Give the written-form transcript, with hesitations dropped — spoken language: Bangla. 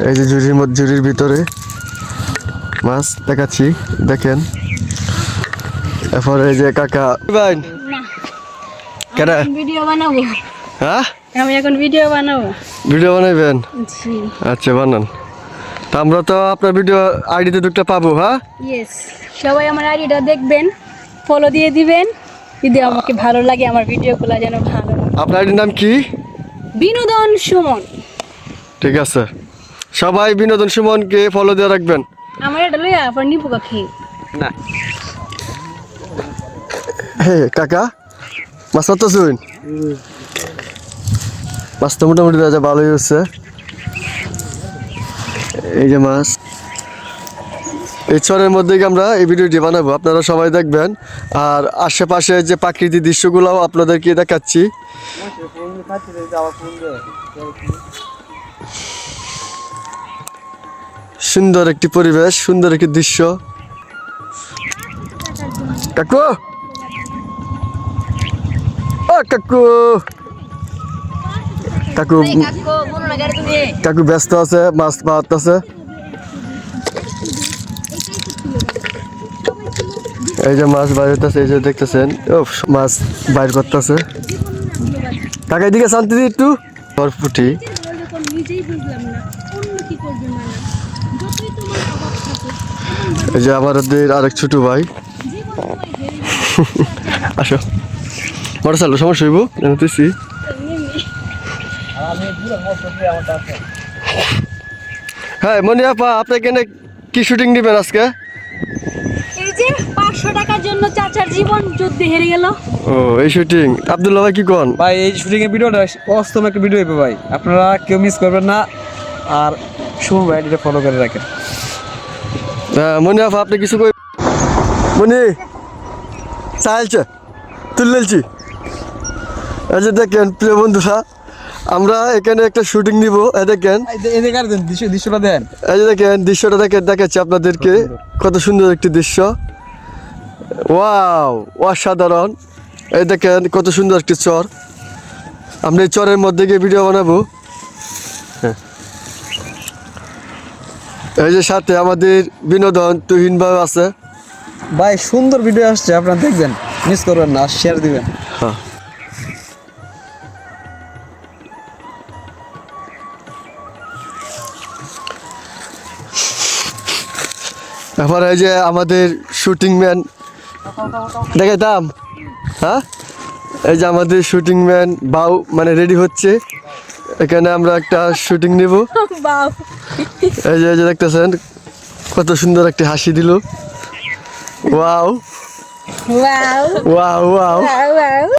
এই যে ঝুড়ির ভিতরে মাছ দেখাচ্ছি, দেখেন। এরপর এই যে কাকা ভাই কেন ভিডিও বানাবো? হ্যাঁ, আমি এখন ভিডিও বানাবো। ভিডিও বানাইবেন? জি। আচ্ছা বানান। তা আমরা তো আপনার ভিডিও আইডিতে ঢুকতে পাবো? হ্যাঁ, ইয়েস, সবাই আমার আইডিটা দেখবেন, ফলো দিয়ে দিবেন। যদি আমাকে ভালো লাগে, আমার ভিডিওগুলো যেন ভালো লাগে। আপনার আইডির নাম কি? বিনোদন সুমন। ঠিক আছে, সবাই বিনোদন সুমনকে ফলো দিয়ে রাখবেন। আমার এটা লইয়া আবার নিবো কাকি না হে কাকা, মাছ তো শুন, মাছ তো মোটামুটি রাজা ভালোই হচ্ছে। এই যে মাছ, এই চরের মধ্যে আমরা এই ভিডিওটি বানাবো, আপনারা সবাই দেখবেন। আর আশেপাশে যে প্রাকৃতিক দৃশ্যগুলোও আপনাদেরকে দেখাচ্ছি। সুন্দর একটি পরিবেশ, সুন্দর একটি দৃশ্য। কাকু, ও কাকু, কাকু কাকু ব্যস্ত আছে, মাছ পাওয়াচ্ছে। এই যে মাছ বাইর হইতেছে, এই যে দেখতেছেন, মাছ বাইর করতেছে। কাকা এদিকে শান্তি দি একটু পুটি। এই যে আমাদের আরেক ছোট ভাই, আসো মোটর চালো, সমস্যা হইব জানতেছি। হ্যাঁ মনি আপা, আপনি এখানে কি শুটিং দিবেন আজকে? এই যে 500 টাকার জন্য চাচার জীবন যুদ্ধে হেরে গেল। ও এই শুটিং, আব্দুল্লাহ ভাই কি কোন? ভাই এই শুটিং এর ভিডিওটা অষ্টম একটা ভিডিও হবে ভাই, আপনারা কেউ মিস করবেন না। আর শুভ ভাই এটা ফলো করে রাখেন। হ্যাঁ মনি আপা, আপনি কিছু কই? মনি চাইছে তুললেছি। এই যে দেখেন প্রিয় বন্ধুরা, আমরা এখানে একটা শুটিং নিব। দেখেন দৃশ্যটা দেন, এই যে দেখেন দৃশ্যটা দেখাচ্ছি আপনাদেরকে, কত সুন্দর একটি দৃশ্য। ওয়াও, অসাধারণ। এই দেখেন কত সুন্দর একটি চর, আমরা এই চরের মধ্যে গিয়ে ভিডিও বানাবো। হ্যাঁ, এই যে সাথে আমাদের বিনোদন তুহিন ভাই আছে। ভাই সুন্দর ভিডিও আসছে, আপনারা দেখবেন, মিস করবেন না, শেয়ার দিবেন। হ্যাঁ, এরপর এই যে আমাদের শুটিং ম্যান দেখাইতাম। হ্যাঁ, এই যে আমাদের শুটিং ম্যান বাউ মানে রেডি হচ্ছে, এখানে আমরা একটা শুটিং নিব। বাহ, এই যে দেখতেছেন কত সুন্দর একটি হাসি দিল। Wow wow wow wow. Wow.